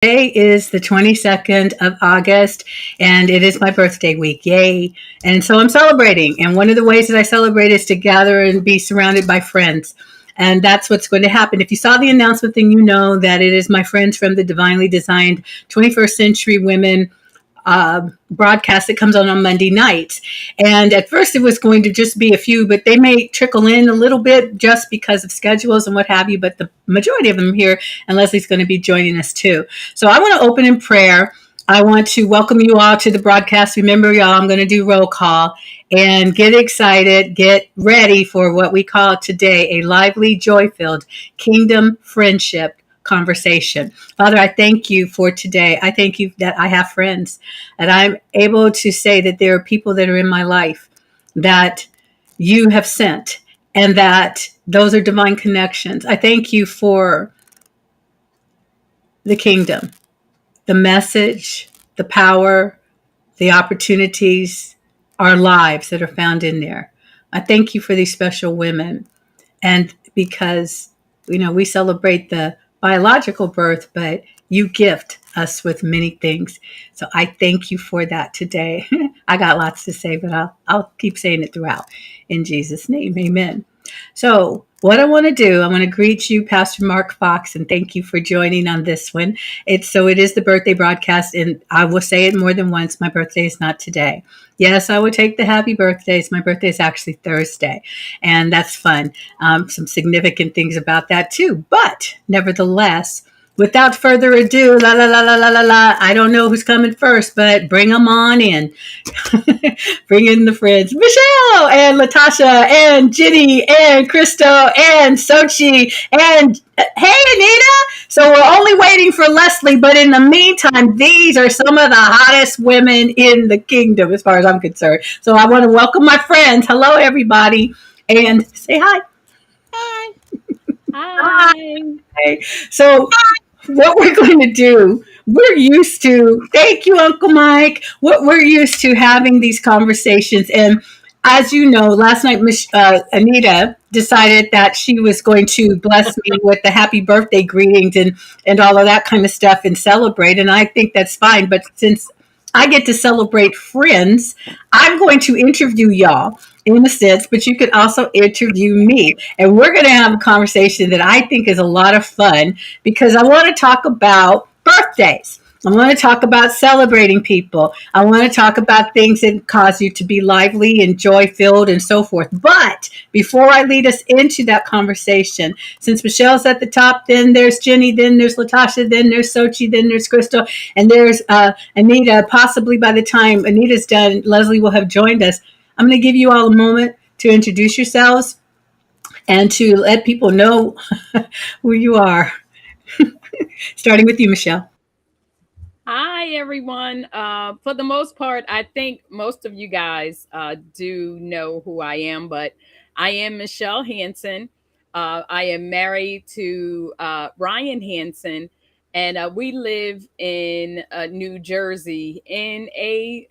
Today is the 22nd of August, and it is my birthday week. Yay. And so I'm celebrating. And one of the ways that I celebrate is to gather and be surrounded by friends. And that's what's going to happen. If you saw the announcement, then you know that it is my friends from the Divinely Designed 21st Century Women broadcast that comes on Monday nights. And at first it was going to just be a few, but they may trickle in a little bit just because of schedules and what have you. But the majority of them are here, and Lesley's going to be joining us too. So I want to open in prayer. I want to welcome you all to the broadcast. Remember, y'all, I'm going to do roll call and get excited, get ready for what we call today a lively, joy-filled kingdom friendship conversation. Father, I thank you for today. I thank you that I have friends, and I'm able to say that there are people that are in my life that you have sent, and that those are divine connections. I thank you for the kingdom, the message, the power, the opportunities, our lives that are found in there. I thank you for these special women. And because, we celebrate the biological birth, but you gift us with many things. So I thank you for that today. I got lots to say, but I'll keep saying it throughout. In Jesus' name, amen. So what I want to do, I want to greet you, Pastor Mark Fox, and thank you for joining on this one. It is the birthday broadcast, and I will say it more than once. My birthday is not today. Yes, I will take the happy birthdays. My birthday is actually Thursday, and that's fun. Some significant things about that too. But nevertheless, without further ado, la la la la la la la. I don't know who's coming first, but bring them on in. Bring in the friends, Michele and LeTasha and Ginny and Christal and Xochitl and hey Anita. So we're only waiting for Lesley, but in the meantime, these are some of the hottest women in the kingdom, as far as I'm concerned. So I want to welcome my friends. Hello, everybody, and say hi. Hi. Hi. Hi. So what we're going to do, we're used to, thank you, Uncle Mike. What we're used to having these conversations. And as you know, last night, Anita decided that she was going to bless me with the happy birthday greetings and all of that kind of stuff and celebrate. And I think that's fine. But since I get to celebrate friends, I'm going to interview y'all in a sense, but you could also interview me. And we're going to have a conversation that I think is a lot of fun because I want to talk about birthdays. I want to talk about celebrating people. I want to talk about things that cause you to be lively and joy-filled and so forth. But before I lead us into that conversation, since Michele's at the top, then there's Ginny, then there's LeTasha, then there's Xochitl, then there's Christal, and there's Anita. Possibly by the time Anita's done, Lesley will have joined us. I'm going to give you all a moment to introduce yourselves and to let people know who you are. Starting with you, Michele. Hi, everyone. For the most part, I think most of you guys do know who I am, but I am Michele Hanson. I am married to Ryan Hanson, and we live in New Jersey in a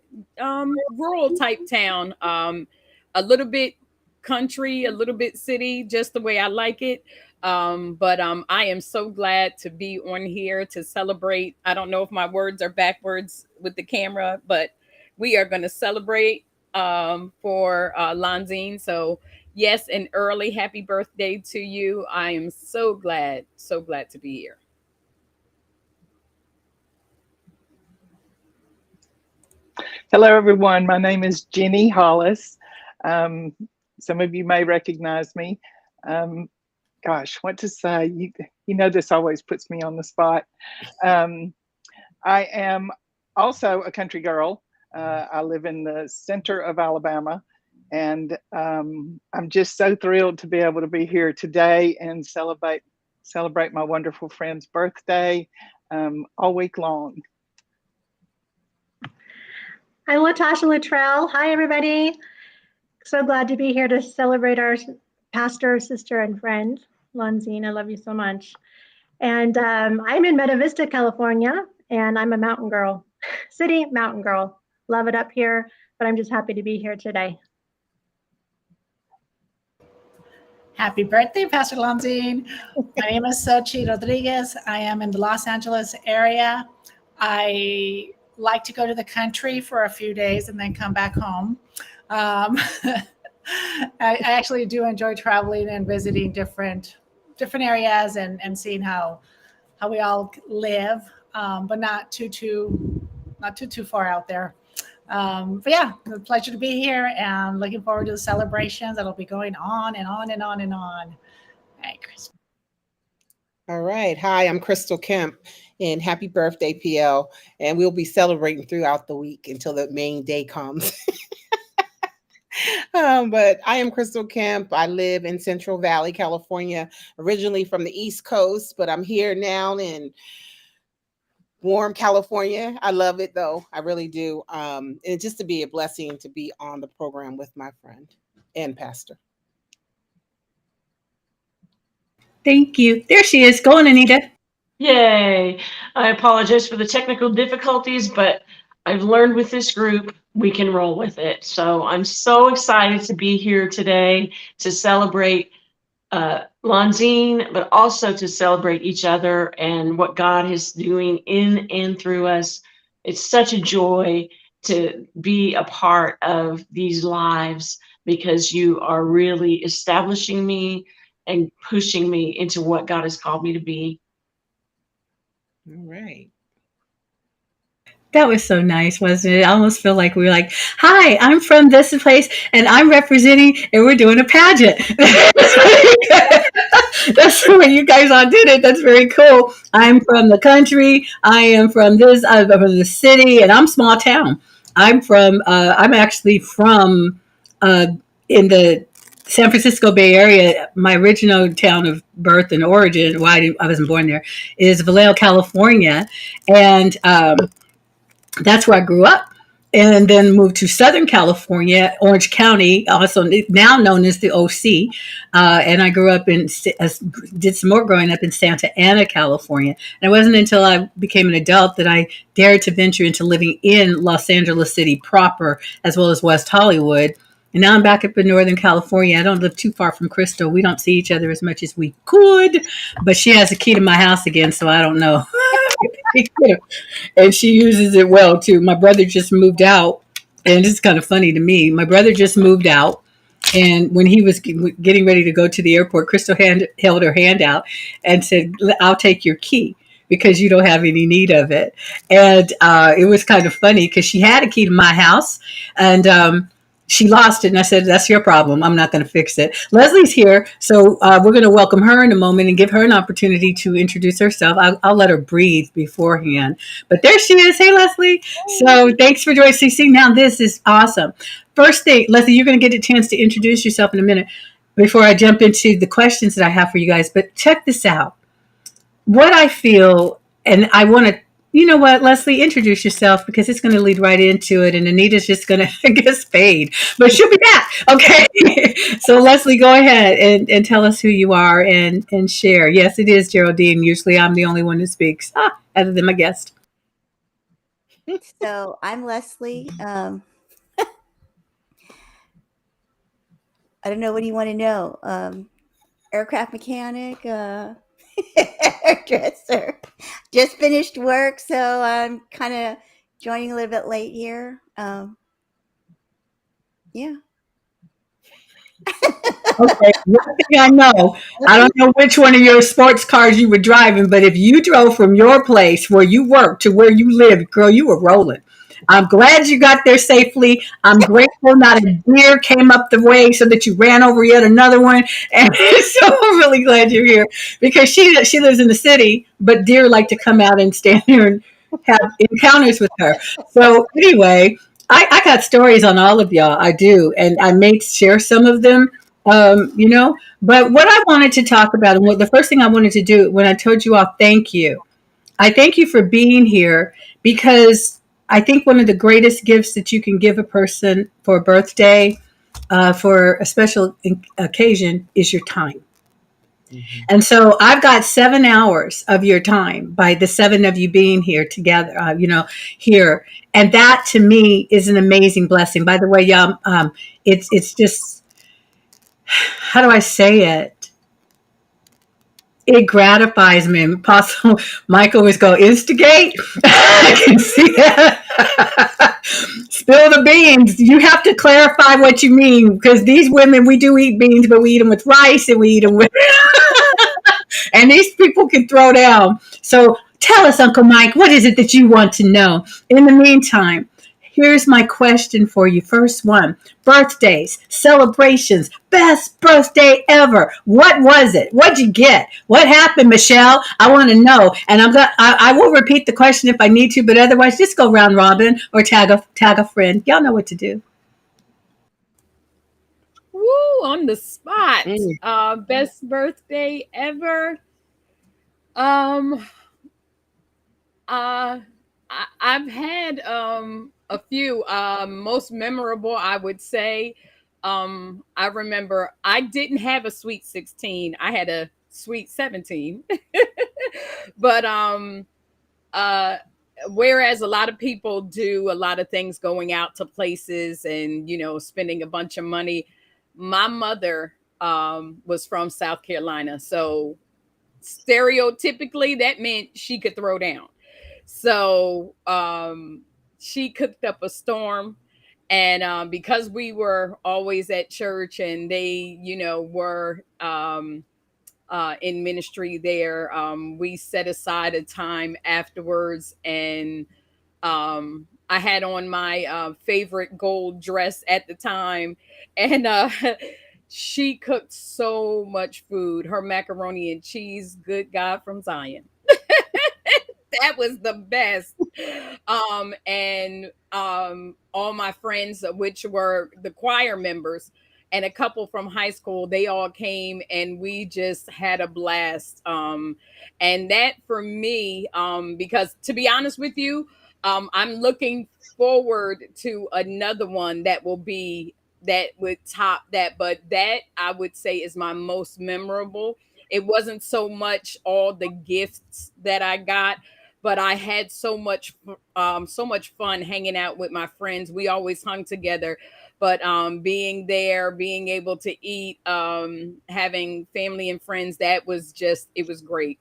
rural type town, a little bit country, a little bit city, just the way I like it. But I am so glad to be on here to celebrate. I don't know if my words are backwards with the camera, but we are going to celebrate for Lonzine. So yes, an early happy birthday to you. I am so glad to be here. Hello, everyone. My name is Geneva Hollis. Some of you may recognize me. Gosh, what to say? You know, this always puts me on the spot. I am also a country girl. I live in the center of Alabama, and I'm just so thrilled to be able to be here today and celebrate my wonderful friend's birthday all week long. I'm LeTasha Luttrell. Hi, everybody. So glad to be here to celebrate our pastor, sister, and friend, Lonzine. I love you so much. And I'm in Meta Vista, California, and I'm a mountain girl, city mountain girl. Love it up here, but I'm just happy to be here today. Happy birthday, Pastor Lonzine. My name is Xochitl Rodriguez. I am in the Los Angeles area. I like to go to the country for a few days and then come back home. I actually do enjoy traveling and visiting different areas and seeing how we all live, but not too far out there. But yeah, it's a pleasure to be here and looking forward to the celebrations that'll be going on and on and on and on. Hey, Chris. All right. Hi, I'm Christal Kemp, and happy birthday, PL. And we'll be celebrating throughout the week until the main day comes. But I am Christal Kemp. I live in Central Valley, California, originally from the East Coast, but I'm here now in warm California. I love it, though. I really do. And just to be a blessing to be on the program with my friend and pastor. Thank you. There she is. Go on, Anita. Yay. I apologize for the technical difficulties, but I've learned with this group, we can roll with it. So I'm so excited to be here today to celebrate Lonzine, but also to celebrate each other and what God is doing in and through us. It's such a joy to be a part of these lives because you are really establishing me and pushing me into what God has called me to be. All right. That was so nice, wasn't it? I almost feel like we were like, hi, I'm from this place and I'm representing and we're doing a pageant. That's the way you guys all did it. That's very cool. I'm from the country. I am from this, I'm from the city, and I'm small town. I'm actually from in the San Francisco Bay Area. My original town of birth and origin, I wasn't born there, is Vallejo, California. And that's where I grew up, and then moved to Southern California, Orange County, also now known as the OC. And I grew up did some more growing up in Santa Ana, California. And it wasn't until I became an adult that I dared to venture into living in Los Angeles City proper, as well as West Hollywood. And now I'm back up in Northern California. I don't live too far from Christal. We don't see each other as much as we could, but she has the key to my house again, so I don't know. And she uses it well too. My brother just moved out, and it's kind of funny to me. My brother just moved out, and when he was getting ready to go to the airport, Christal held her hand out and said, "I'll take your key because you don't have any need of it." And it was kind of funny because she had a key to my house, and she lost it, and I said, "That's your problem. I'm not going to fix it." Lesley's here, so we're going to welcome her in a moment and give her an opportunity to introduce herself. I'll let her breathe beforehand. But there she is. Hey, Lesley. So thanks for joining CC. Now, this is awesome. First thing, Lesley, you're going to get a chance to introduce yourself in a minute before I jump into the questions that I have for you guys. But check this out. What I feel, and I want to, you know what, Lesley, introduce yourself because it's going to lead right into it. And Anita's just going to get spayed, but she'll be back. Okay. So Lesley, go ahead and tell us who you are and share. Yes, it is Geraldine. Usually I'm the only one who speaks, other than my guest. So I'm Lesley. I don't know. What do you want to know? Aircraft mechanic, hairdresser. Just finished work, so I'm kind of joining a little bit late here. Yeah. Okay, one thing I know, I don't know which one of your sports cars you were driving, but if you drove from your place where you work to where you live, girl, you were rolling. I'm glad you got there safely. I'm grateful not a deer came up the way so that you ran over yet another one. And so I'm really glad you're here because she lives in the city, but deer like to come out and stand here and have encounters with her. So anyway, I got stories on all of y'all. I do. And I may share some of them, but what I wanted to talk about, and the first thing I wanted to do when I told you all, thank you. I thank you for being here because I think one of the greatest gifts that you can give a person for a birthday, for a special occasion, is your time. Mm-hmm. And so I've got 7 hours of your time by the 7 of you being here together, here. And that to me is an amazing blessing. By the way, y'all, it's just, how do I say it? It gratifies me. Apostle Michael always go, instigate. I can see that. Spill the beans. You have to clarify what you mean, because these women, we do eat beans, but we eat them with rice and we eat them with, and these people can throw down. So tell us, Uncle Mike, what is it that you want to know? In the meantime, here's my question for you. First one, birthdays, celebrations, best birthday ever. What was it? What'd you get? What happened, Michele? I want to know. And I will repeat the question if I need to, but otherwise just go round robin or tag a friend. Y'all know what to do. Woo, on the spot. Best birthday ever. I've had a few. Most memorable, I would say. I remember I didn't have a sweet 16. I had a sweet 17. But whereas a lot of people do a lot of things, going out to places and spending a bunch of money, my mother was from South Carolina, so stereotypically that meant she could throw down. So she cooked up a storm. And because we were always at church and they, were in ministry there, we set aside a time afterwards. And I had on my favorite gold dress at the time. And she cooked so much food. Her macaroni and cheese, good God from Zion. That was the best. And all my friends, which were the choir members and a couple from high school, they all came and we just had a blast. And that for me, because to be honest with you, I'm looking forward to another one that would top that, but that I would say is my most memorable. It wasn't so much all the gifts that I got, but I had so much fun hanging out with my friends. We always hung together, but being there, being able to eat, having family and friends, it was great.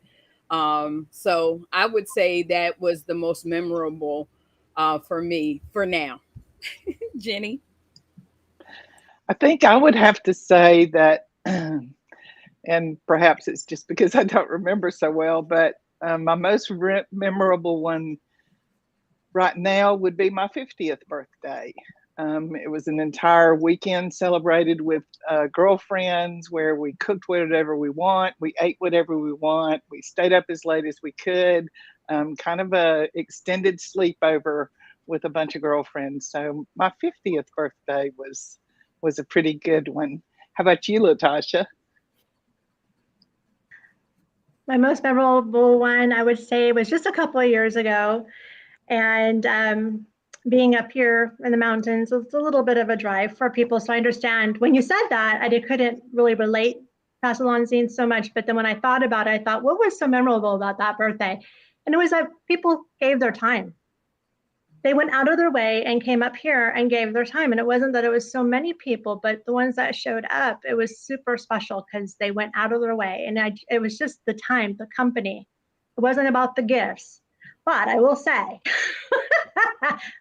So I would say that was the most memorable for me for now. Jenny? I think I would have to say that, and perhaps it's just because I don't remember so well, but my most memorable one right now would be my 50th birthday. It was an entire weekend celebrated with girlfriends where we cooked whatever we want, we ate whatever we want, we stayed up as late as we could, kind of a extended sleepover with a bunch of girlfriends. So my 50th birthday was a pretty good one. How about you, LeTasha? My most memorable one, I would say, was just a couple of years ago. And being up here in the mountains, it's a little bit of a drive for people. So I understand when you said that, I couldn't really relate Pastor Lonzine so much. But then when I thought about it, I thought, what was so memorable about that birthday? And it was that people gave their time. They went out of their way and came up here and gave their time. And it wasn't that it was so many people, but the ones that showed up, it was super special because they went out of their way. And it was just the time, the company. It wasn't about the gifts. But I will say,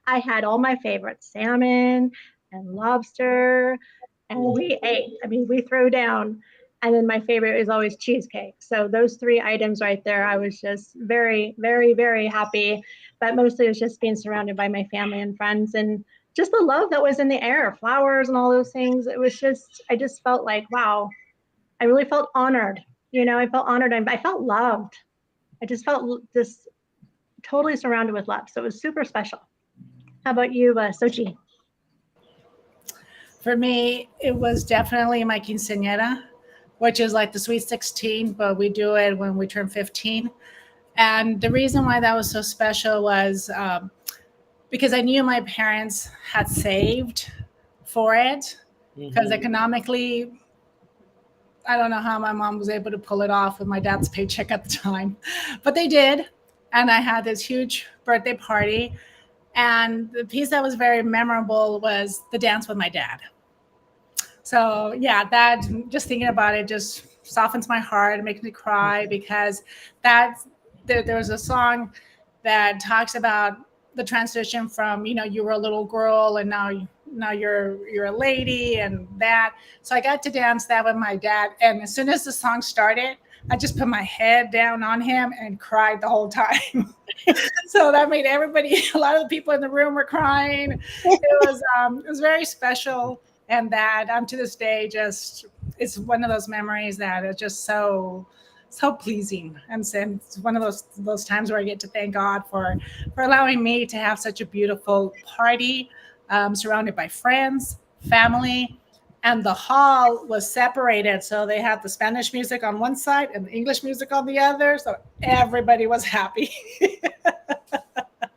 I had all my favorites, salmon and lobster, and we ate. I mean, we threw down. And then my favorite is always cheesecake. So those three items right there, I was just very, very, very happy. But mostly it was just being surrounded by my family and friends and just the love that was in the air, flowers and all those things. It was just, I just felt like, wow, I really felt honored. I felt honored and I felt loved. I just felt just totally surrounded with love. So it was super special. How about you, Xochitl? For me, it was definitely my quinceañera, which is like the sweet 16, but we do it when we turn 15. And the reason why that was so special was because I knew my parents had saved for it, because economically, I don't know how my mom was able to pull it off with my dad's paycheck at the time, but they did. And I had this huge birthday party. And the piece that was very memorable was the dance with my dad. So yeah, that just thinking about it just softens my heart, makes me cry because there was a song that talks about the transition from you were a little girl and now you're a lady and that. So I got to dance that with my dad, and as soon as the song started, I just put my head down on him and cried the whole time. So that made everybody, a lot of the people in the room were crying. It was very special, and that to this day just it's one of those memories that is just so pleasing, and it's one of those times where I get to thank God for allowing me to have such a beautiful party, surrounded by friends, family. And the hall was separated, so they had the Spanish music on one side and the English music on the other, so everybody was happy.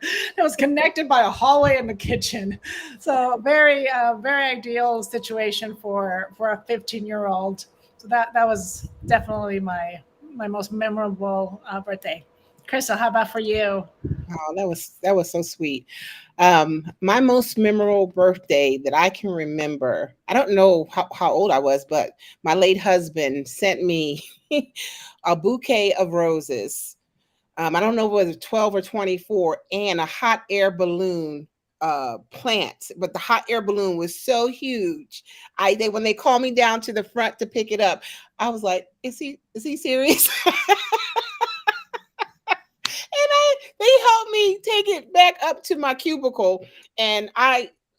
It was connected by a hallway in the kitchen. So very ideal situation for a 15-year-old. So that was definitely my most memorable birthday. Christal, how about for you? Oh, that was so sweet. My most memorable birthday that I can remember, I don't know how old I was, but my late husband sent me a bouquet of roses. I don't know whether 12 or 24, and a hot air balloon plant, but the hot air balloon was so huge. When they called me down to the front to pick it up, I was like, is he serious? They helped me take it back up to my cubicle, and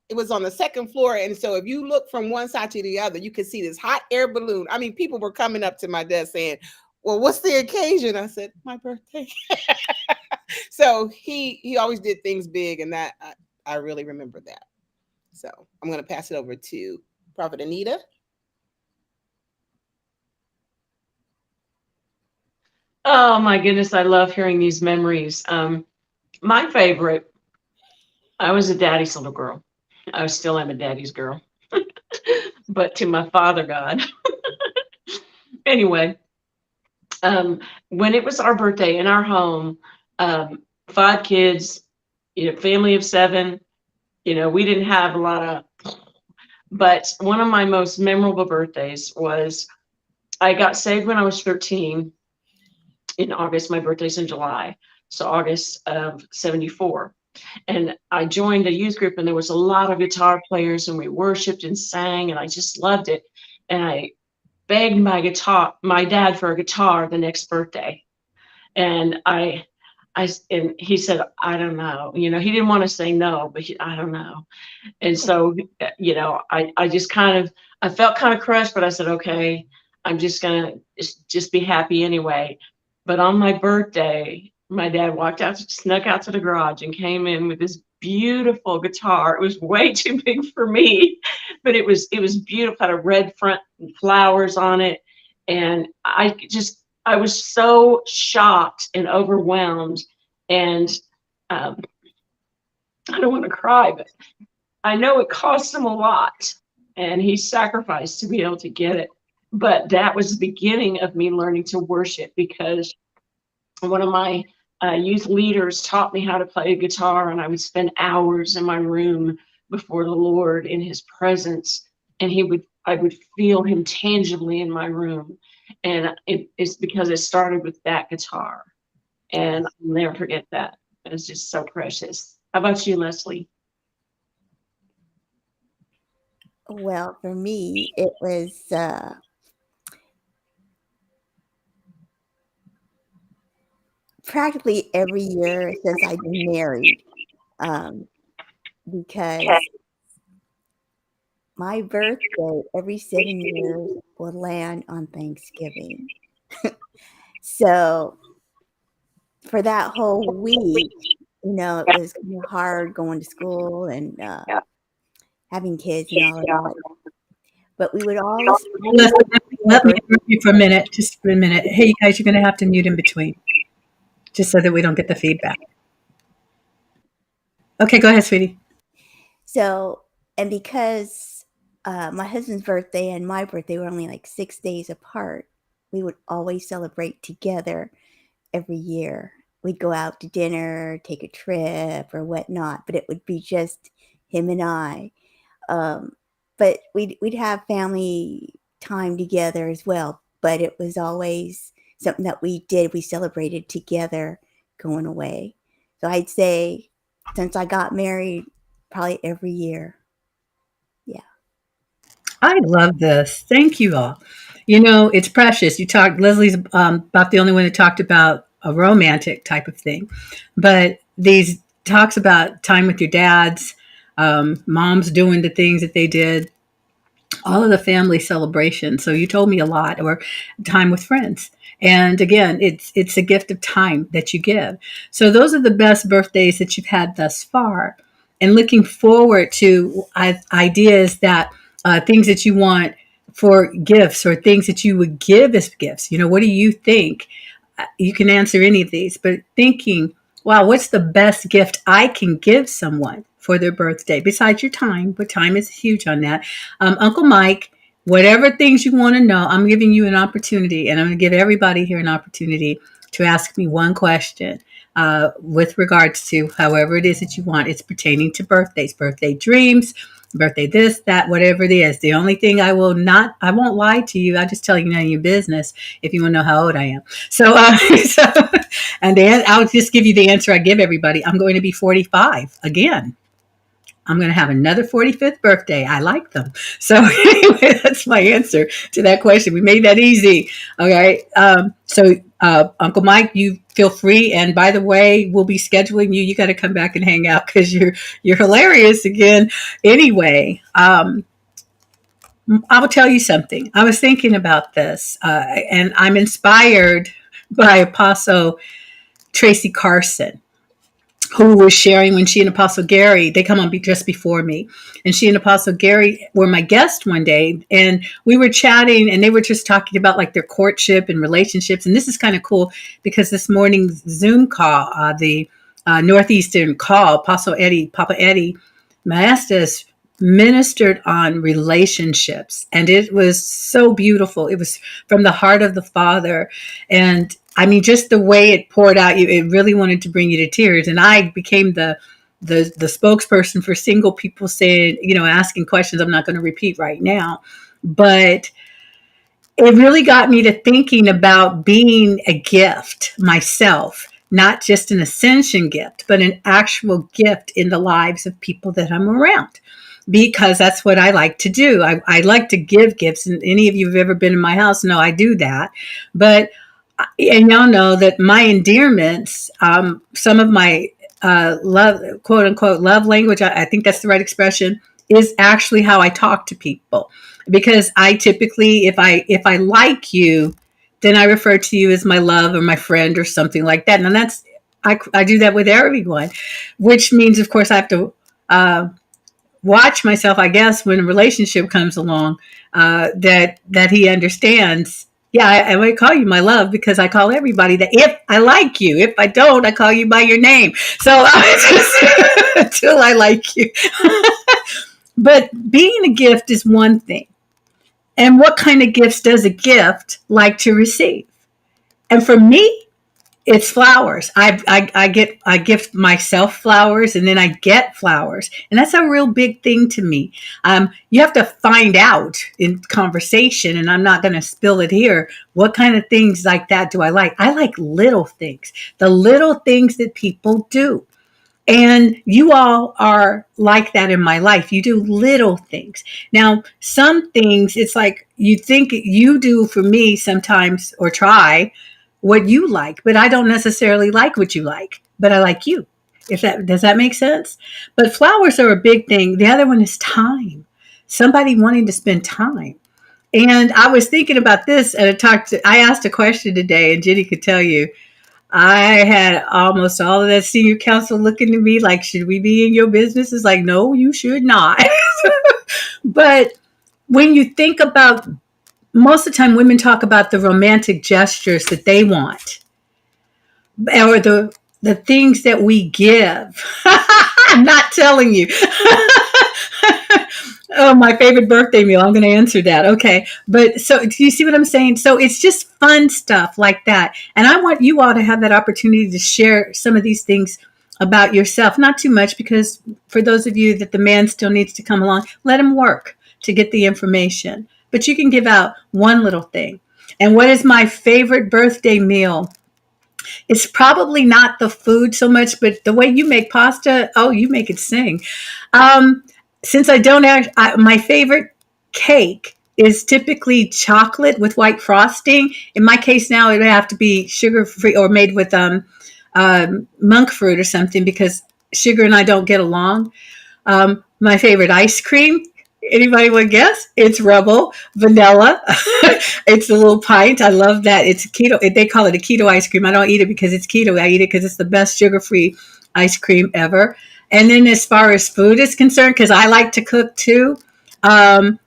it was on the second floor. And so if you look from one side to the other, you could see this hot air balloon. I mean, people were coming up to my desk saying, well, what's the occasion? I said, my birthday. So he always did things big, and that I really remember that. So I'm going to pass it over to Prophet Anita. Oh my goodness, I love hearing these memories. My favorite, I was a daddy's little girl. I still am a daddy's girl, but to my father God. Anyway, when it was our birthday in our home, 5 kids, family of 7, we didn't have a lot of, but one of my most memorable birthdays was I got saved when I was 13 in August. My birthday's in July. So August of 74. And I joined a youth group, and there was a lot of guitar players, and we worshiped and sang, and I just loved it. And I begged my dad for a guitar the next birthday. And and he said, I don't know, he didn't want to say no, but I don't know. And so, I just I felt kind of crushed, but I said, okay, I'm just going to just be happy anyway. But on my birthday, my dad snuck out to the garage and came in with this beautiful guitar. It was way too big for me, but it was beautiful. Had a red front and flowers on it. And I was so shocked and overwhelmed. And I don't want to cry, but I know it cost him a lot, and he sacrificed to be able to get it. But that was the beginning of me learning to worship, because one of my youth leaders taught me how to play a guitar, and I would spend hours in my room before the Lord in his presence, and I would feel him tangibly in my room. And it's because it started with that guitar, and I'll never forget that. It's just so precious. How about you, Lesley? Well, for me, it was practically every year since I've been married, because my birthday every 7 years will land on Thanksgiving. So for that whole week, it was kind of hard going to school and having kids and all of that. But we would always. Let me interrupt you for a minute, just for a minute. Hey, you guys, you're going to have to mute in between, just so that we don't get the feedback. Okay, go ahead, sweetie. So, and because my husband's birthday and my birthday were only like 6 days apart, we would always celebrate together every year. We'd go out to dinner, take a trip or whatnot, but it would be just him and I. But but we'd have family time together as well. But it was always something that we did. We celebrated together going away. So I'd say since I got married, probably every year. Yeah. I love this. Thank you all. You know, it's precious. You talked, Leslie's about the only one that talked about a romantic type of thing, but these talks about time with your dads, moms doing the things that they did, all of the family celebrations. So you told me a lot, or time with friends. And again, it's a gift of time that you give. So those are the best birthdays that you've had thus far. And looking forward to ideas that things that you want for gifts or things that you would give as gifts. You know, what do you think? You can answer any of these, but thinking, wow, what's the best gift I can give someone for their birthday besides your time? But time is huge on that. Uncle Mike, whatever things you want to know, I'm giving you an opportunity, and I'm going to give everybody here an opportunity to ask me one question with regards to however it is that you want. It's pertaining to birthdays, birthday dreams, birthday this, that, whatever it is. The only thing I won't lie to you. I'll just tell you none of your business if you want to know how old I am. So, and then I'll just give you the answer I give everybody. I'm going to be 45 again. I'm going to have another 45th birthday. I like them. So anyway, that's my answer to that question. We made that easy. Okay. Uncle Mike, you feel free. And by the way, we'll be scheduling you. You got to come back and hang out because you're hilarious again. Anyway, I will tell you something. I was thinking about this, and I'm inspired by Apostle Tracy Carson, who was sharing when she and Apostle Gary, they come on just before me, and she and Apostle Gary were my guest one day, and we were chatting, and they were just talking about like their courtship and relationships. And this is kind of cool because this morning's Zoom call, the Northeastern call, Apostle Eddie, Papa Eddie Maestas ministered on relationships, and it was so beautiful. It was from the heart of the Father, and I mean, just the way it poured out, it really wanted to bring you to tears. And I became the spokesperson for single people, saying, you know, asking questions I'm not going to repeat right now, but it really got me to thinking about being a gift myself, not just an ascension gift, but an actual gift in the lives of people that I'm around. Because that's what I like to do. I like to give gifts, and any of you who've ever been in my house know I do that. And y'all know that my endearments, some of my love, quote unquote, love language, I think that's the right expression, is actually how I talk to people. Because I typically, if I like you, then I refer to you as my love or my friend or something like that. And that's, I do that with everyone, which means, of course, I have to watch myself, I guess, when a relationship comes along, that he understands. Yeah, I might call you my love because I call everybody that if I like you. If I don't, I call you by your name. So until I like you. But being a gift is one thing. And what kind of gifts does a gift like to receive? And for me, it's flowers. I gift myself flowers, and then I get flowers, and that's a real big thing to me. You have to find out in conversation, and I'm not going to spill it here. What kind of things like that do I like? I like little things, the little things that people do. And you all are like that in my life. You do little things. Now, some things, it's like you think you do for me sometimes, or try what you like, but I don't necessarily like what you like, but I like you. Does that make sense? But flowers are a big thing. The other one is time. Somebody wanting to spend time. And I was thinking about this, and I asked a question today, and Jenny could tell you, I had almost all of that senior council looking at me like, should we be in your business? It's like, no, you should not. But when you think about, most of the time women talk about the romantic gestures that they want, or the things that we give. I'm not telling you. Oh, my favorite birthday meal. I'm going to answer that. Okay. But so do you see what I'm saying? So it's just fun stuff like that. And I want you all to have that opportunity to share some of these things about yourself. Not too much, because for those of you that the man still needs to come along, let him work. to get the information, but you can give out one little thing. And what is my favorite birthday meal? It's probably not the food so much, but the way you make pasta, oh, you make it sing. Um, since I don't my favorite cake is typically chocolate with white frosting. In my case now, it would have to be sugar free or made with monk fruit or something, because sugar and I don't get along. My favorite ice cream. Anybody want to guess? It's Rebel vanilla. It's a little pint. I love that. It's keto. They call it a keto ice cream. I don't eat it because it's keto. I eat it because it's the best sugar-free ice cream ever. And then as far as food is concerned, because I like to cook too, um,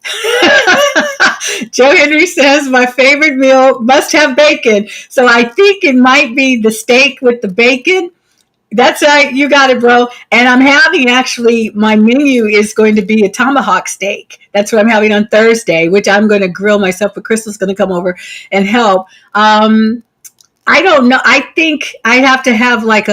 Joe Henry says my favorite meal must have bacon. So I think it might be the steak with the bacon. That's right. You got it, bro. And I'm having, actually, my menu is going to be a tomahawk steak. That's what I'm having on Thursday, which I'm going to grill myself, but Crystal's going to come over and help. I don't know. I think I have to have like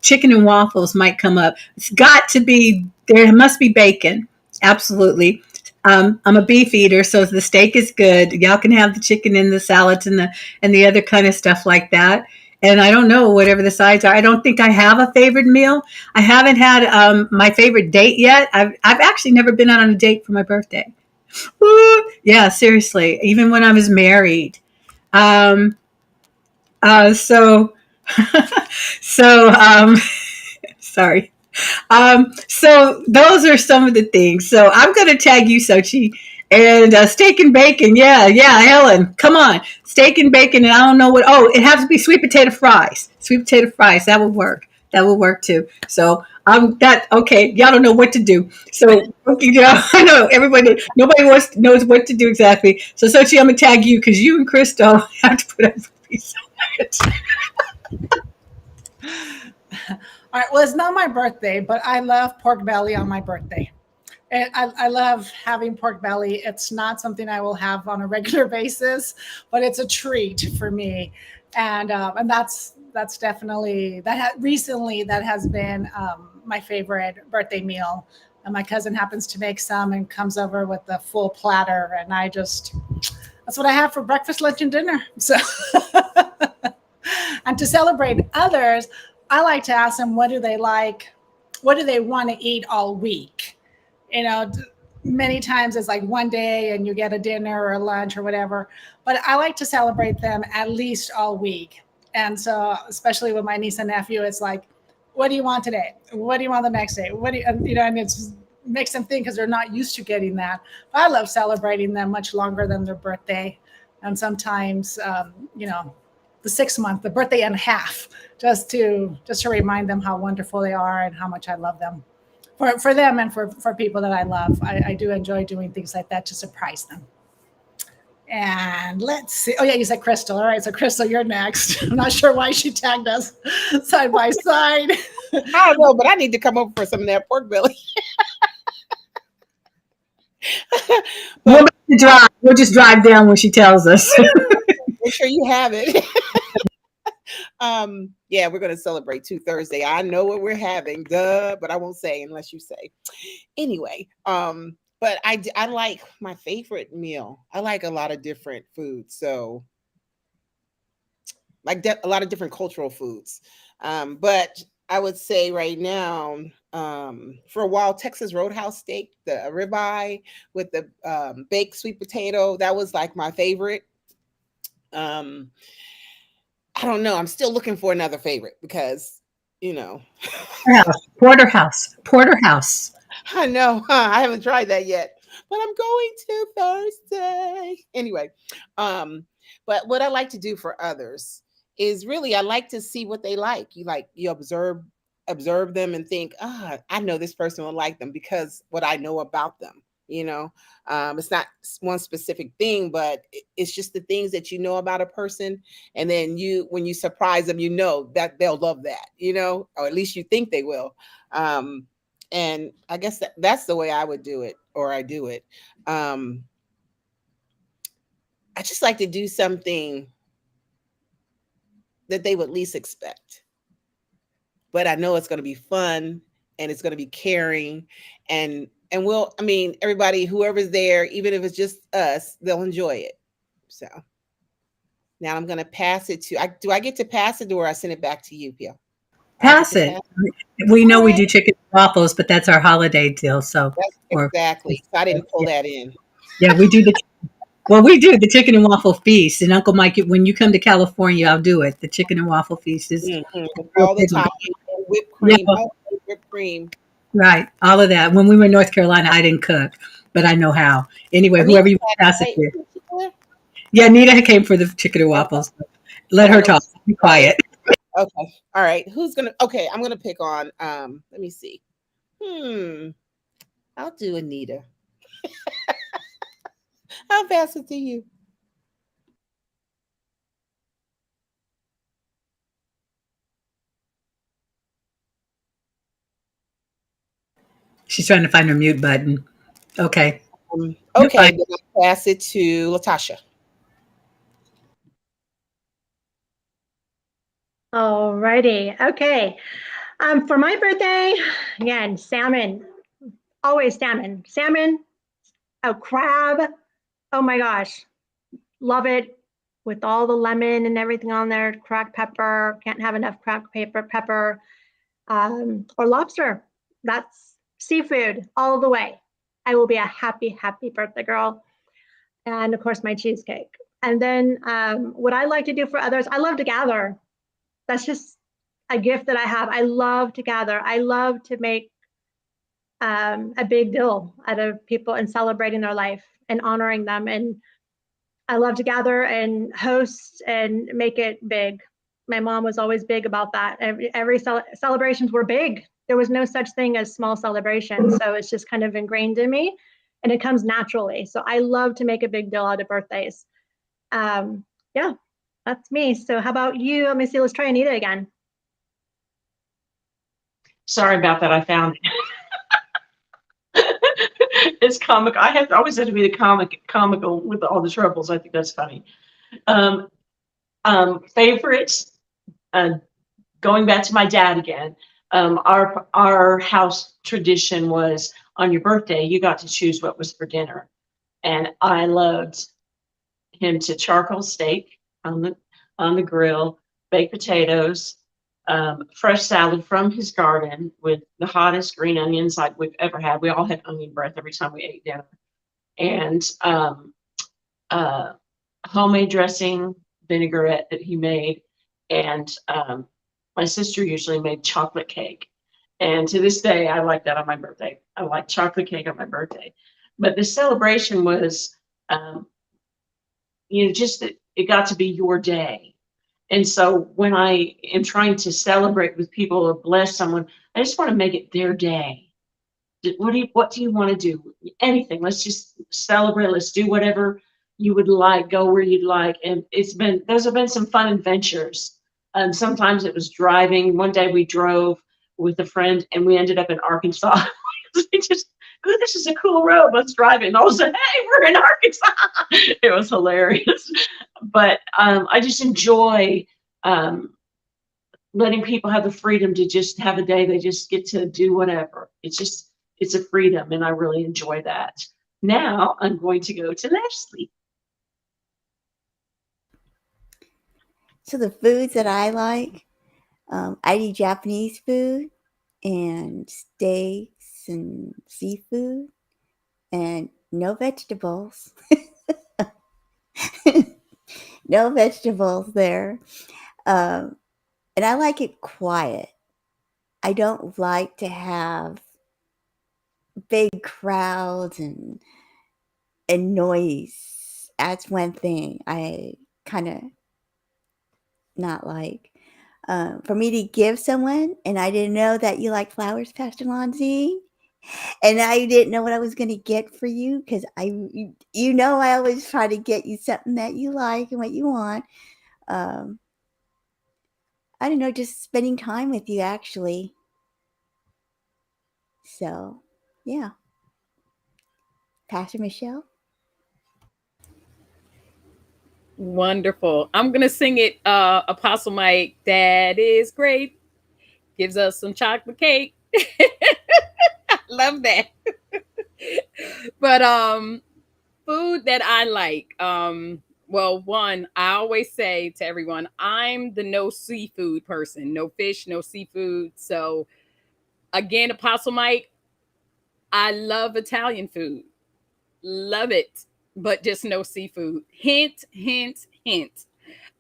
chicken and waffles might come up. It's got to be, there must be bacon. Absolutely. I'm a beef eater, so the steak is good. Y'all can have the chicken and the salads and the other kind of stuff like that. And I don't know, whatever the sides are. I don't think I have a favorite meal. I haven't had my favorite date yet. I've actually never been out on a date for my birthday. Woo! Yeah, seriously. Even when I was married. Um, so, so, sorry. So those are some of the things. So I'm going to tag you, Xochitl. And steak and bacon. Yeah, Helen, come on. Steak and bacon. And I don't know what. Oh, it has to be sweet potato fries. Sweet potato fries. That would work. That would work too. So okay. Y'all don't know what to do. So, I know everybody, nobody knows what to do exactly. So Xochitl, I'm going to tag you because you and Christal have to put up with me so much. All right. Well, it's not my birthday, but I love pork belly on my birthday. And I love having pork belly. It's not something I will have on a regular basis, but it's a treat for me. And that's definitely recently that has been my favorite birthday meal. And my cousin happens to make some and comes over with the full platter, and that's what I have for breakfast, lunch, and dinner. So, and to celebrate others, I like to ask them, what do they like? What do they want to eat all week? Many times it's like one day and you get a dinner or a lunch or whatever, but I like to celebrate them at least all week. And so, especially with my niece and nephew, it's like, what do you want today? What do you want the next day? And it makes them think, because they're not used to getting that. But I love celebrating them much longer than their birthday. And sometimes, the 6 month, the birthday and a half, just to remind them how wonderful they are and how much I love them. For them and for people that I love. I do enjoy doing things like that to surprise them. And let's see. Oh, yeah, you said Christal. All right, so Christal, you're next. I'm not sure why she tagged us side by side. I don't know, but I need to come over for some of that pork belly. We'll just drive down when she tells us. Make sure you have it. Yeah, we're going to celebrate too Thursday. I know what we're having, but I won't say unless you say. Anyway, but I like my favorite meal. I like a lot of different foods, so like a lot of different cultural foods. But I would say right now, for a while, Texas Roadhouse steak, the ribeye with the baked sweet potato, that was like my favorite. I don't know. I'm still looking for another favorite because, Porterhouse. I know. I haven't tried that yet, but I'm going to Thursday. Anyway, but what I like to do for others is really, I like to see what they like. You observe them and think, I know this person will like them because what I know about them. It's not one specific thing, but it's just the things that you know about a person. And then when you surprise them, that they'll love that, or at least you think they will. And I guess that's the way I would do it, or I do it. I just like to do something that they would least expect, but I know it's going to be fun and it's going to be caring, and we'll, I mean, everybody, whoever's there, even if it's just us, they'll enjoy it. So now I'm going to pass it to, do I get to pass it, or I send it back to you, Pia? I get Pass to it. pass. We know All we right. do chicken and waffles, but that's our holiday deal. So, That's or exactly. So I didn't pull that in. yeah, we do we do the chicken and waffle feast. And Uncle Mike, when you come to California, I'll do it. The chicken and waffle feast is With real all the big one. toppings and whipped Yeah, cream. Oh, whipped cream. right. All of that. When we were in North Carolina, I didn't cook, but I know how. Anyway, Anita whoever you had, pass it right? to. Yeah, Nita came for the chicken and Okay. waffles. Let Okay. her talk. Be quiet. Okay. All right. Who's gonna? Okay, I'm gonna pick on. Let me see. I'll do Anita. I'll pass it to you. She's trying to find her mute button. Okay. Okay, then I'll pass it to LeTasha. All righty. Okay. For my birthday, again, salmon. Always salmon. Salmon, a crab. Oh my gosh. Love it with all the lemon and everything on there. Cracked pepper. Can't have enough cracked pepper. Or lobster. That's seafood all the way. I will be a happy, happy birthday girl. And of course, my cheesecake. And then what I like to do for others, I love to gather. That's just a gift that I have. I love to gather. I love to make a big deal out of people and celebrating their life and honoring them. And I love to gather and host and make it big. My mom was always big about that. Every celebrations were big. There was no such thing as small celebrations. So it's just kind of ingrained in me, and it comes naturally. So I love to make a big deal out of birthdays. Yeah, that's me. So how about you? Let me see. Let's try Anita again. Sorry about that. I found it. It's comic. I always have to be the comical with all the troubles. I think that's funny. Favorites. Going back to my dad again. Our house tradition was on your birthday you got to choose what was for dinner, and I loved him to charcoal steak on the grill, baked potatoes, fresh salad from his garden with the hottest green onions like we've ever had. We all had onion breath every time we ate dinner, and homemade dressing vinaigrette that he made, and my sister usually made chocolate cake. And to this day, I like that on my birthday. I like chocolate cake on my birthday. But the celebration was, just that it got to be your day. And so when I am trying to celebrate with people or bless someone, I just want to make it their day. What do you want to do? Anything. Let's just celebrate. Let's do whatever you would like. Go where you'd like. And those have been some fun adventures. And sometimes it was driving. One day we drove with a friend and we ended up in Arkansas. We just, oh, this is a cool road. Let's drive it. And all of a sudden, hey, we're in Arkansas. It was hilarious. But I just enjoy letting people have the freedom to just have a day. They just get to do whatever. It's a freedom, and I really enjoy that. Now I'm going to go to Lesley. So the foods that I like, I eat Japanese food and steaks and seafood and no vegetables. No vegetables there. And I like it quiet. I don't like to have big crowds and noise. That's one thing I kind of not like. For me to give someone, and I didn't know that you like flowers, Pastor Lonzine, and I didn't know what I was going to get for you because I always try to get you something that you like and what you want. I don't know, just spending time with you actually. So, yeah. Pastor Michele? Wonderful. I'm going to sing it, Apostle Mike. That is great. Gives us some chocolate cake. Love that. But food that I like. Well, one, I always say to everyone, I'm the no seafood person. No fish, no seafood. So again, Apostle Mike, I love Italian food. Love it. But just no seafood. Hint, hint, hint.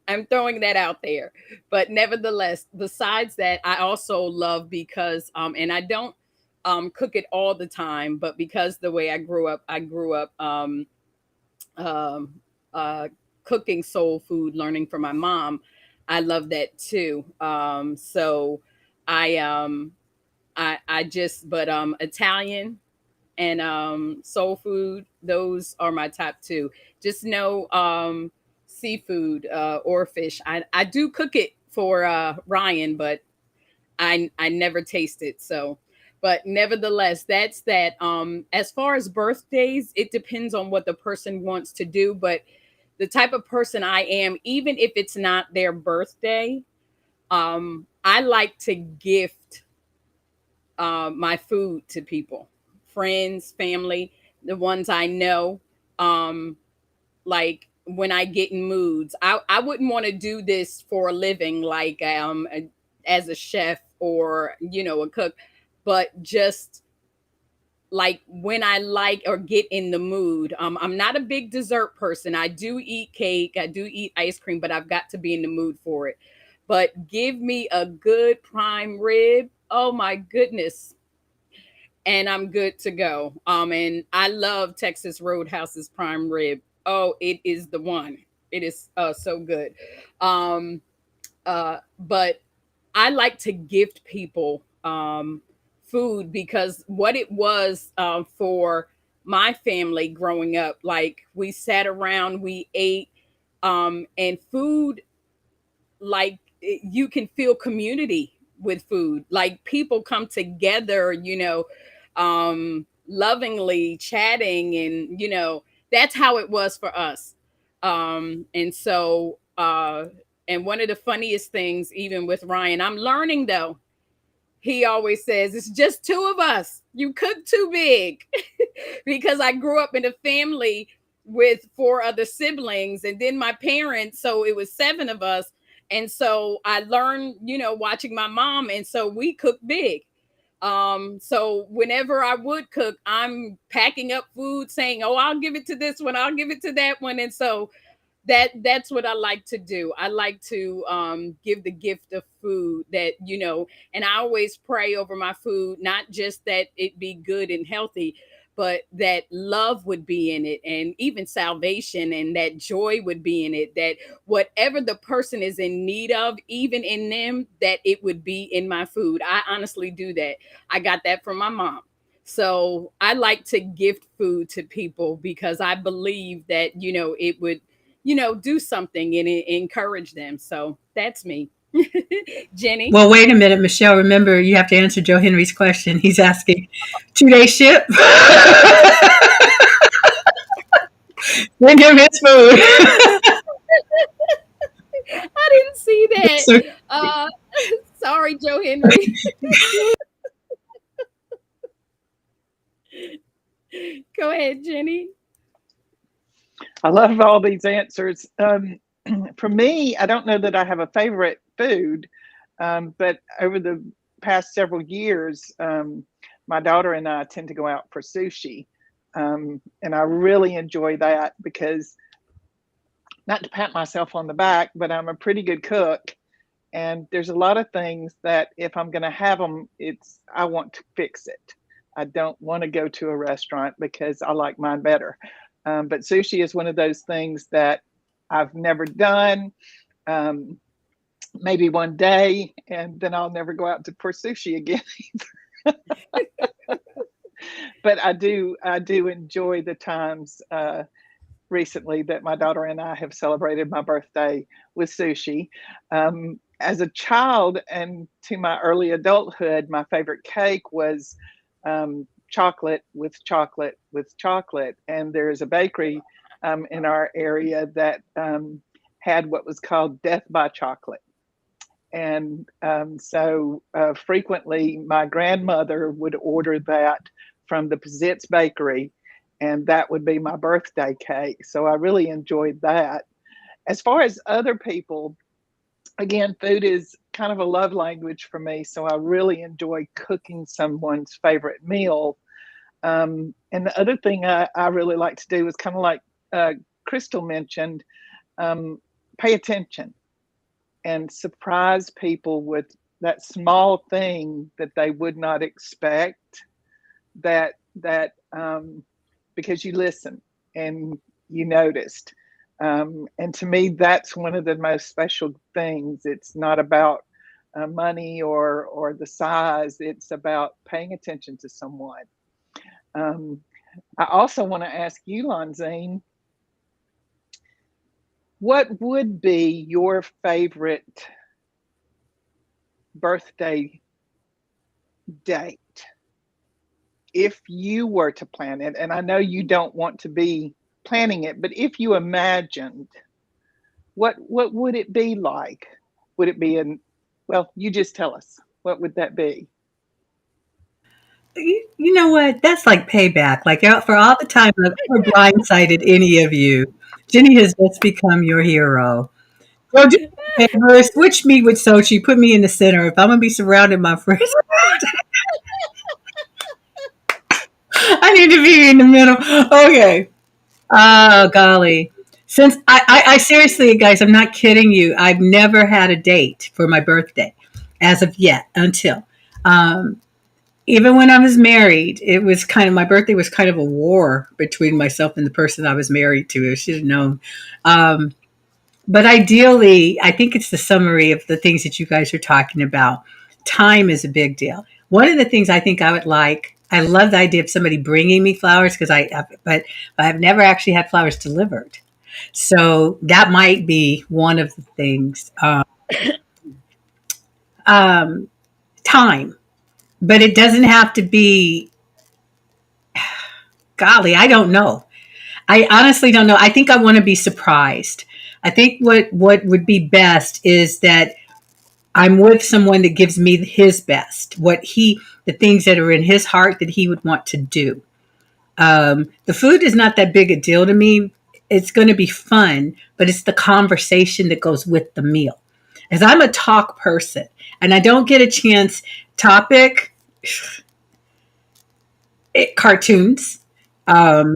I'm throwing that out there. But nevertheless, besides that, I also love because and I don't cook it all the time, but because the way I grew up um uh cooking soul food, learning from my mom. I love that too. So I I just but Italian and soul food, those are my top two. Just no seafood or fish. I do cook it for Ryan, but I never taste it. So but nevertheless, that's that. As far as birthdays, it depends on what the person wants to do, but the type of person I am, even if it's not their birthday, I like to gift my food to people, friends, family, the ones I know. Um, like when I get in moods, I wouldn't want to do this for a living, like as a chef or a cook, but just like when I like or get in the mood. I'm not a big dessert person. I do eat cake, I do eat ice cream, but I've got to be in the mood for it. But give me a good prime rib. Oh my goodness. And I'm good to go. And I love Texas Roadhouse's prime rib. Oh, it is the one. It is so good. Um, but I like to gift people food because what it was for my family growing up, like we sat around, we ate, and food, like you can feel community with food. Like people come together, lovingly chatting, and that's how it was for us. And so and one of the funniest things, even with Ryan, I'm learning though, he always says it's just two of us. You cook too big. Because I grew up in a family with four other siblings and then my parents, so it was seven of us. And so I learned, watching my mom, and so we cook big. So whenever I would cook, I'm packing up food saying, "Oh, I'll give it to this one, I'll give it to that one." And so that's what I like to do. I like to give the gift of food that, and I always pray over my food, not just that it be good and healthy, but that love would be in it, and even salvation, and that joy would be in it, that whatever the person is in need of, even in them, that it would be in my food. I honestly do that. I got that from my mom. So I like to gift food to people because I believe that, it would, do something and encourage them. So that's me. Jenny. Well, wait a minute, Michelle. Remember, you have to answer Joe Henry's question. He's asking, 2-day ship? Bring him his food. I didn't see that. So, Sorry, Joe Henry. Go ahead, Jenny. I love all these answers. For me, I don't know that I have a favorite food, but over the past several years, my daughter and I tend to go out for sushi. And I really enjoy that because, not to pat myself on the back, but I'm a pretty good cook. And there's a lot of things that if I'm going to have them, I want to fix it. I don't want to go to a restaurant because I like mine better. But sushi is one of those things that I've never done. Maybe one day, and then I'll never go out for sushi again. But I do enjoy the times recently that my daughter and I have celebrated my birthday with sushi. As a child and to my early adulthood, my favorite cake was chocolate with chocolate with chocolate. And there's a bakery in our area that had what was called Death by Chocolate. And so frequently my grandmother would order that from the Pizitz Bakery, and that would be my birthday cake. So I really enjoyed that. As far as other people, again, food is kind of a love language for me. So I really enjoy cooking someone's favorite meal. And the other thing I really like to do is kind of like Christal mentioned, pay attention and surprise people with that small thing that they would not expect, that because you listen and you noticed. And to me, that's one of the most special things. It's not about money or the size. It's about paying attention to someone. I also want to ask you, Lonzine, what would be your favorite birthday date if you were to plan it? And I know you don't want to be planning it, but if you imagined, what would it be like? Would it be well, you just tell us. What would that be? You know what? That's like payback. Like for all the time I've ever blindsided any of you, Jenny has just become your hero. Go do me a favor, switch me with Sochi, put me in the center. If I'm gonna be surrounded by friends, I need to be in the middle. Okay. Oh golly. Since I seriously, guys, I'm not kidding you. I've never had a date for my birthday as of yet until even when I was married, it was kind of my birthday was kind of a war between myself and the person I was married to. I should have known. Um, but ideally, I think it's the summary of the things that you guys are talking about. Time is a big deal. One of the things I think I would like, I love the idea of somebody bringing me flowers because but I've never actually had flowers delivered. So that might be one of the things. Um, time, but it doesn't have to be. Golly, I don't know. I honestly don't know. I think I want to be surprised. I think what would be best is that I'm with someone that gives me his best, the things that are in his heart that he would want to do. The food is not that big a deal to me. It's going to be fun, but it's the conversation that goes with the meal. As I'm a talk person and I don't get a chance, topic, cartoons, um,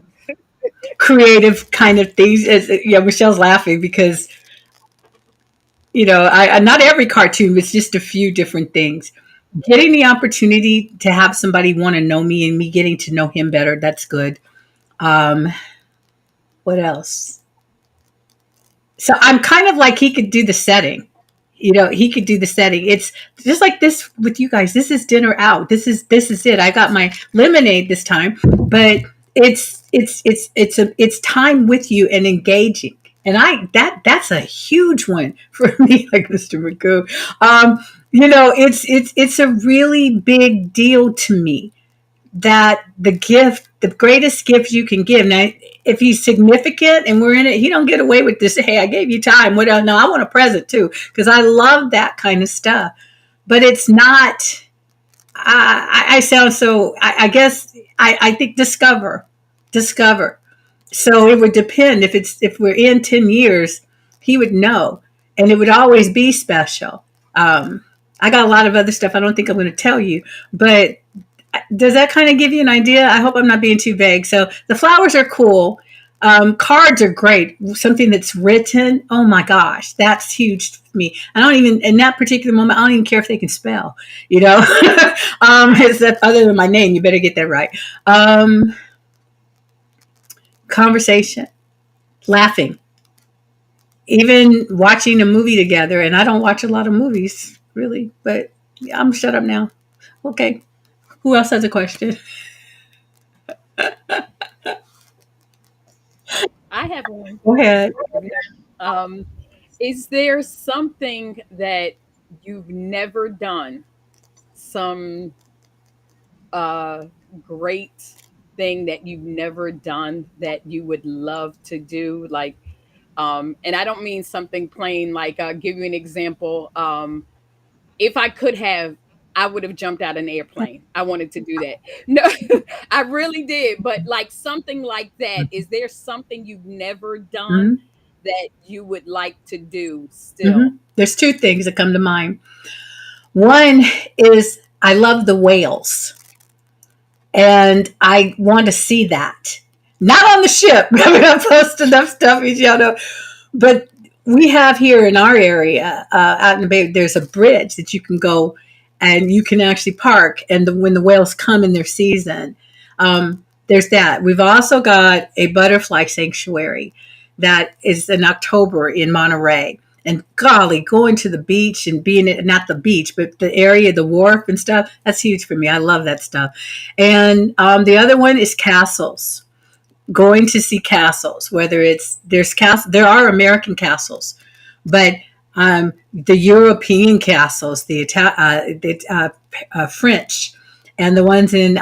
creative kind of things. Yeah, Michelle's laughing because I not every cartoon, it's just a few different things. Getting the opportunity to have somebody want to know me and me getting to know him better, that's good. Um, what else? So I'm kind of like he could do the setting. He could do the setting. It's just like this with you guys. This is dinner out. This is it. I got my lemonade this time, but it's time with you and engaging. And that's a huge one for me, like Mr. Magoo. It's a really big deal to me that the greatest gift you can give. Now, if he's significant and we're in it, he don't get away with this. Hey, I gave you time. What else? No, I want a present too because I love that kind of stuff. But it's not. I sound so. I guess I think discover. So it would depend if we're in 10 years, he would know, and it would always be special. I got a lot of other stuff I don't think I'm going to tell you, but does that kind of give you an idea? I hope I'm not being too vague. So the flowers are cool. Cards are great. Something that's written. Oh my gosh, that's huge for me. I don't even in that particular moment. I don't even care if they can spell. Other than my name, you better get that right. Conversation, laughing, even watching a movie together. And I don't watch a lot of movies really, but I'm shut up now. Okay, who else has a question? I have one. Go ahead. Um, is there something that you've never done? Some great thing that you've never done that you would love to do? Like, and I don't mean something plain like, give you an example. if I could have, I would have jumped out an airplane. I wanted to do that. No, I really did. But like something like that, is there something you've never done Mhm. that you would like to do still? There's two things that come to mind. One is I love the whales, and I want to see that. Not on the ship. I mean, I've posted enough stuff, as y'all know. But we have here in our area, out in the bay, there's a bridge that you can go and you can actually park. And when the whales come in their season, there's that. We've also got a butterfly sanctuary that is in October in Monterey. And golly, going to the beach and being at, not the beach, but the area, the wharf and stuff, that's huge for me. I love that stuff. And the other one is castles, going to see castles, whether there are American castles, but the European castles, the French, and the ones in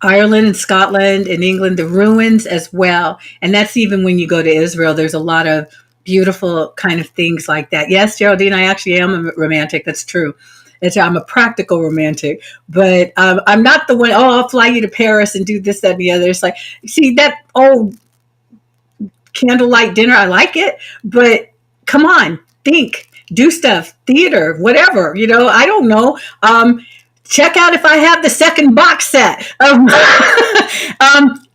Ireland and Scotland and England, the ruins as well. And that's even when you go to Israel, there's a lot of beautiful kind of things like that. Yes, Geraldine, I actually am a romantic. That's true. I'm a practical romantic, but I'm not the one, I'll fly you to Paris and do this, that, and the other. It's like, see, that old candlelight dinner, I like it, but come on, think, do stuff, theater, whatever, I don't know. Check out if I have the second box set.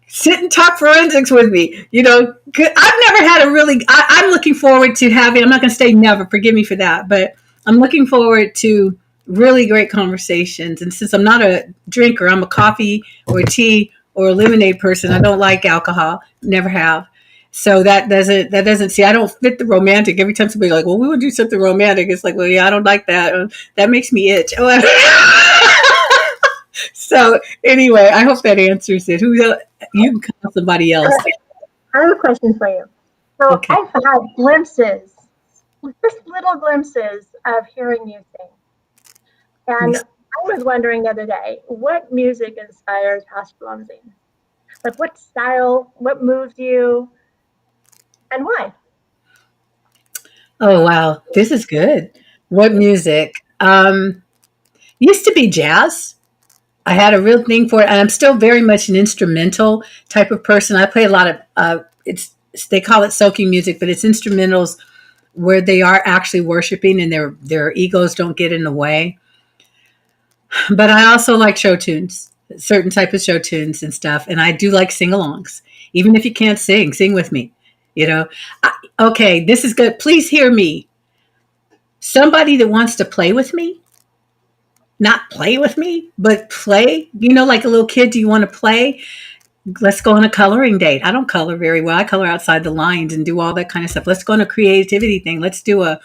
Sit and talk forensics with me. I've never had I'm looking forward to having, I'm not going to say never, forgive me for that, but I'm looking forward to really great conversations. And since I'm not a drinker, I'm a coffee or tea or a lemonade person. I don't like alcohol, never have. So that doesn't see, I don't fit the romantic. Every time somebody's like, well, we would do something romantic. It's like, well, yeah, I don't like that. That makes me itch. So anyway, I hope that answers it. You can call somebody else. I have a question for you. So Okay. I've had glimpses, just little glimpses of hearing you sing. And I was wondering the other day, what music inspires Pastor Lonzine? Like what style, what moves you, and why? Oh, wow. This is good. What music? Used to be jazz. I had a real thing for it, and I'm still very much an instrumental type of person. I play a lot of they call it soaking music, but it's instrumentals where they are actually worshiping and their egos don't get in the way. But I also like show tunes, certain type of show tunes and stuff, and I do like sing-alongs. Even if you can't sing with me. Okay, this is good. Please hear me. Somebody that wants to play with me, not play with me, but play, like a little kid, do you want to play? Let's go on a coloring date. I don't color very well. I color outside the lines and do all that kind of stuff. Let's go on a creativity thing. Let's do a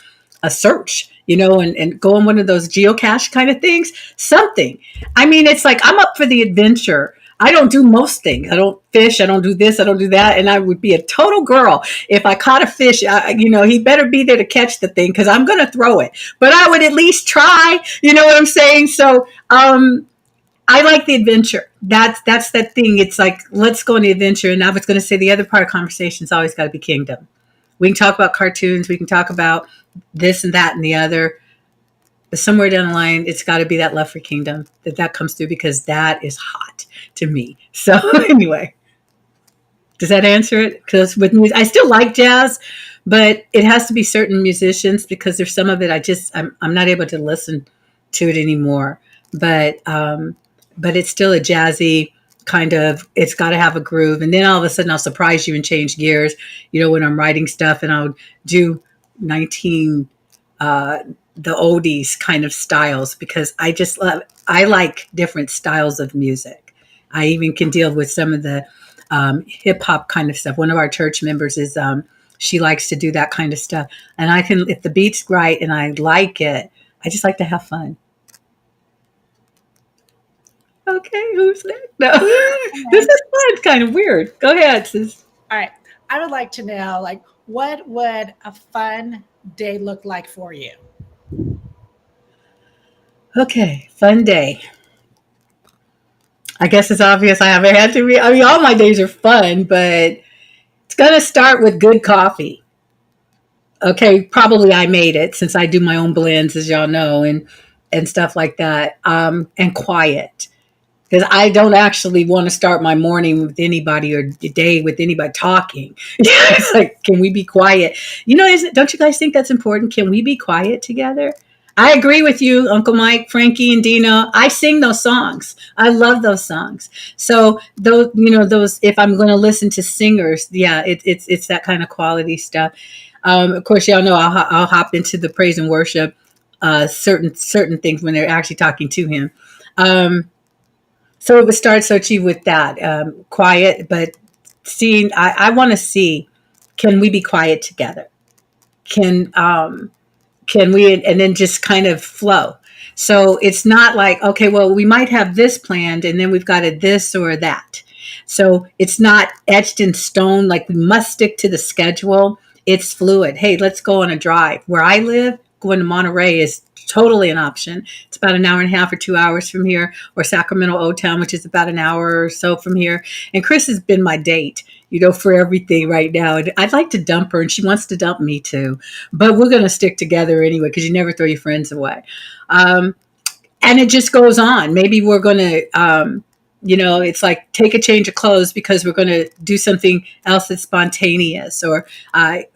search, and go on one of those geocache kind of things. Something. I mean, it's like I'm up for the adventure. I don't do most things. I don't fish. I don't do this. I don't do that. And I would be a total girl if I caught a fish. He better be there to catch the thing because I'm going to throw it. But I would at least try. You know what I'm saying? So I like the adventure. That's that thing. It's like, let's go on the adventure. And I was going to say the other part of conversation is always got to be kingdom. We can talk about cartoons. We can talk about this and that and the other. But somewhere down the line, it's got to be that love for kingdom that comes through because that is hot to me. So anyway, does that answer it? Because with music, I still like jazz, but it has to be certain musicians because there's some of it I'm not able to listen to it anymore. But it's still a jazzy kind of, it's got to have a groove. And then all of a sudden I'll surprise you and change gears, when I'm writing stuff, and I'll do the oldies kind of styles because I like different styles of music. I even can deal with some of the hip hop kind of stuff. One of our church members is, she likes to do that kind of stuff. And I can, if the beat's right and I like it, I just like to have fun. Okay, who's next? No. This is fun. It's kind of weird. Go ahead, sis. All right. I would like to know, what would a fun day look like for you? Okay, fun day. I guess it's obvious I haven't had to be. I mean, all my days are fun, but it's going to start with good coffee. okay, probably I made it since I do my own blends, as y'all know, and stuff like that. And quiet. Because I don't actually want to start my morning with anybody or the day with anybody talking. It's like, can we be quiet? Don't you guys think that's important? Can we be quiet together? I agree with you, Uncle Mike, Frankie, and Dino. I sing those songs. I love those songs. So those. If I'm going to listen to singers, yeah, it's that kind of quality stuff. Of course, y'all know I'll hop into the praise and worship, certain things when they're actually talking to him. So it would start, Sochi, with that quiet, but seeing. I want to see, can we be quiet together? Can we, and then just kind of flow. So it's not like, okay, well, we might have this planned, and then we've got a this or that. So it's not etched in stone, like we must stick to the schedule. It's fluid. Hey, let's go on a drive. Where I live, going to Monterey is totally an option. It's about an hour and a half or 2 hours from here, or Sacramento Old Town, which is about an hour or so from here. And Chris has been my date, for everything right now. And I'd like to dump her, and she wants to dump me too. But we're going to stick together anyway, because you never throw your friends away. And it just goes on. Maybe we're going to, it's like take a change of clothes because we're going to do something else that's spontaneous. Or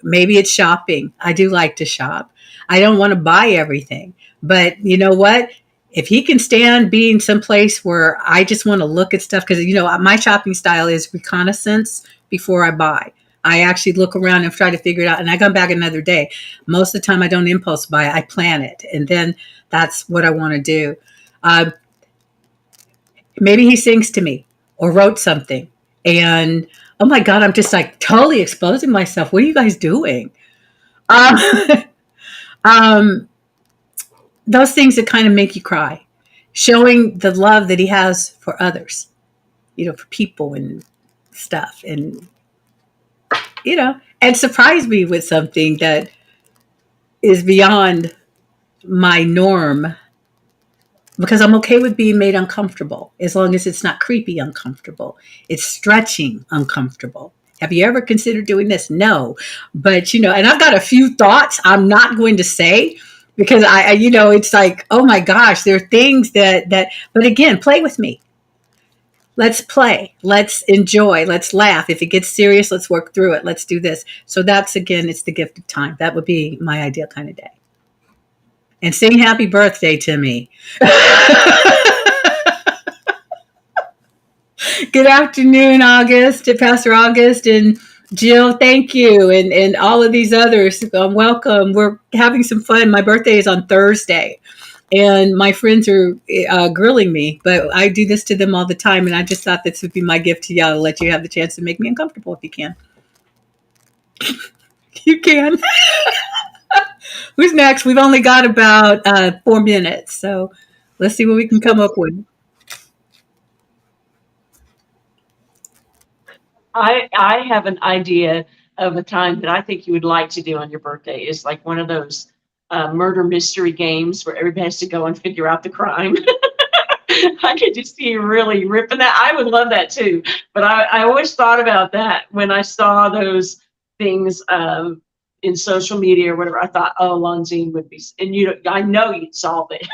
maybe it's shopping. I do like to shop. I don't want to buy everything. But you know what? If he can stand being someplace where I just want to look at stuff, because, my shopping style is reconnaissance before I buy. I actually look around and try to figure it out, and I come back another day. Most of the time I don't impulse buy. I plan it, and then that's what I want to do. Maybe he sings to me or wrote something, and oh my God, I'm just like totally exposing myself. What are you guys doing? Those things that kind of make you cry, showing the love that he has for others, for people and stuff, and and surprise me with something that is beyond my norm, because I'm okay with being made uncomfortable as long as it's not creepy uncomfortable. It's stretching uncomfortable. Have you ever considered doing this? No. But, and I've got a few thoughts I'm not going to say, because I it's like, oh my gosh, there are things that, but again, play with me. Let's play. Let's enjoy. Let's laugh. If it gets serious, let's work through it. Let's do this. So that's, again, it's the gift of time. That would be my ideal kind of day. And sing happy birthday to me. Good afternoon, August, Pastor August, and Jill, thank you. And all of these others, welcome. We're having some fun. My birthday is on Thursday. And my friends are grilling me, but I do this to them all the time. And I just thought this would be my gift to y'all, to let you have the chance to make me uncomfortable if you can. You can. Who's next? We've only got about 4 minutes. So let's see what we can come up with. I have an idea of a time that I think you would like to do on your birthday. Is like one of those murder mystery games where everybody has to go and figure out the crime. I could just see you really ripping that. I would love that too. But I always thought about that when I saw those things in social media or whatever. I thought, oh, Lonzine would be, and I know you'd solve it.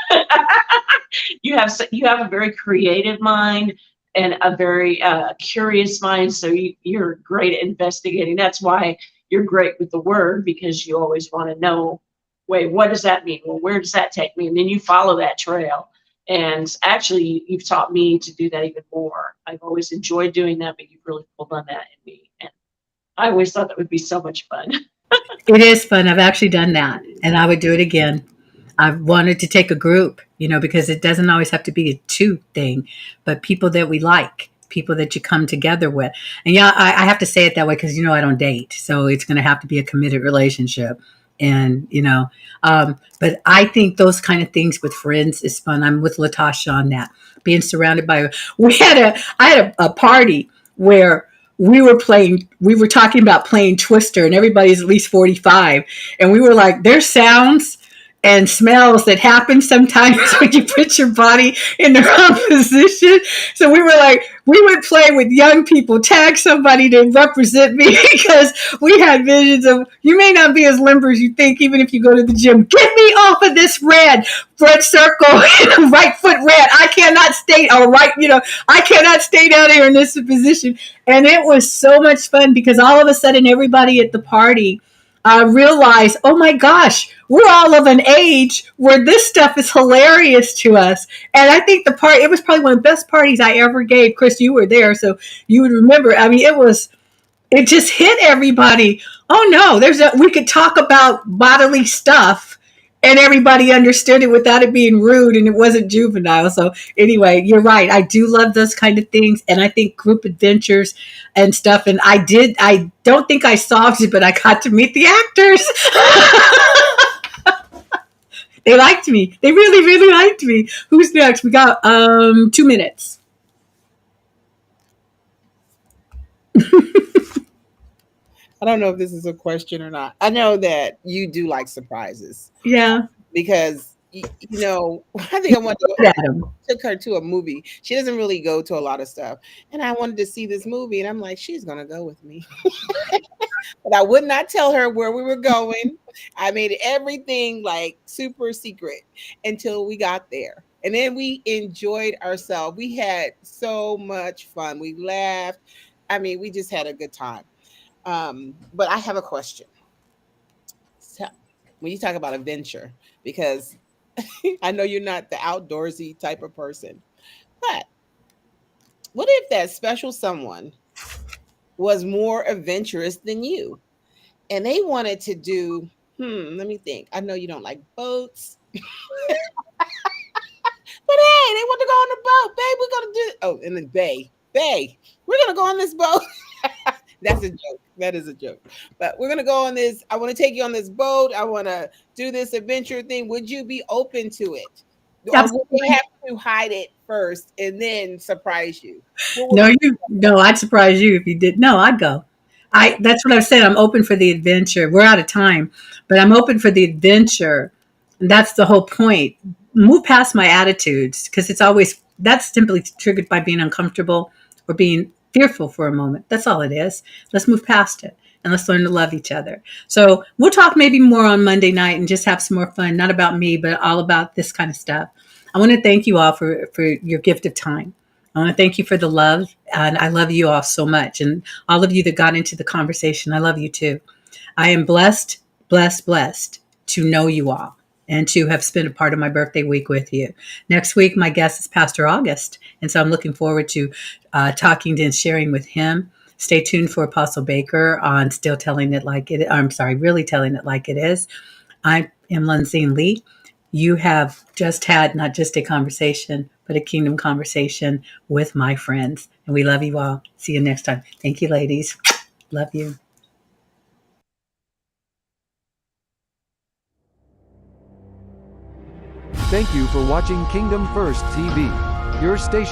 You have a very creative mind and a very curious mind. So you're great at investigating. That's why you're great with the word, because you always want to know, wait, what does that mean? Well, where does that take me? And then you follow that trail. And actually, you've taught me to do that even more. I've always enjoyed doing that, but you've really pulled on that in me. And I always thought that would be so much fun. It is fun. I've actually done that, and I would do it again. I've wanted to take a group, because it doesn't always have to be a two thing, but people that we like, people that you come together with. And yeah, I have to say it that way because, I don't date. So it's going to have to be a committed relationship. And, but I think those kind of things with friends is fun. I'm with LeTasha on that. Being surrounded by, I had a party where we were talking about playing Twister, and everybody's at least 45. And we were like, there's sounds and smells that happen sometimes when you put your body in the wrong position. So we were like, we would play with young people, tag somebody to represent me because we had visions of, you may not be as limber as you think, even if you go to the gym. Get me off of this red circle, right foot red. I cannot stay, or right, I cannot stay down here in this position. And it was so much fun because all of a sudden everybody at the party realize, oh my gosh, we're all of an age where this stuff is hilarious to us. And I think it was probably one of the best parties I ever gave. Chris, you were there, so you would remember. I mean, it just hit everybody. Oh no, we could talk about bodily stuff and everybody understood it without it being rude and it wasn't juvenile. So anyway, you're right. I do love those kind of things. And I think group adventures and stuff. And I don't think I solved it, but I got to meet the actors. They liked me. They really, really liked me. Who's next? We got 2 minutes. I don't know if this is a question or not. I know that you do like surprises. Yeah. Because, I think I wanted to took her to a movie. She doesn't really go to a lot of stuff. And I wanted to see this movie. And I'm like, she's going to go with me. But I would not tell her where we were going. I made everything like super secret until we got there. And then we enjoyed ourselves. We had so much fun. We laughed. I mean, we just had a good time. But I have a question. So, when you talk about adventure, because I know you're not the outdoorsy type of person, but what if that special someone was more adventurous than you and they wanted to do, let me think. I know you don't like boats. But hey, they want to go on the boat. Babe, we're going to do, in the bay. Babe, we're going to go on this boat. That's a joke. That is a joke. But we're going to go on this. I want to take you on this boat. I want to do this adventure thing. Would you be open to it? Absolutely. Or would we have to hide it first and then surprise you? No, I'd surprise you if you did. No, I'd go. That's what I've said. I'm open for the adventure. We're out of time, but I'm open for the adventure. And that's the whole point. Move past my attitudes because that's simply triggered by being uncomfortable or being fearful for a moment. That's all it is. Let's move past it and let's learn to love each other. So we'll talk maybe more on Monday night and just have some more fun, not about me, but all about this kind of stuff. I want to thank you all for your gift of time. I want to thank you for the love, and I love you all so much. And all of you that got into the conversation, I love you too. I am blessed to know you all and to have spent a part of my birthday week with you. Next week, my guest is Pastor August. And so I'm looking forward to talking and sharing with him. Stay tuned for Apostle Baker on Really Telling It Like It Is. I am Lonzine Lee. You have just had not just a conversation, but a kingdom conversation with my friends. And we love you all. See you next time. Thank you, ladies. Love you. Thank you for watching Kingdom First TV, your station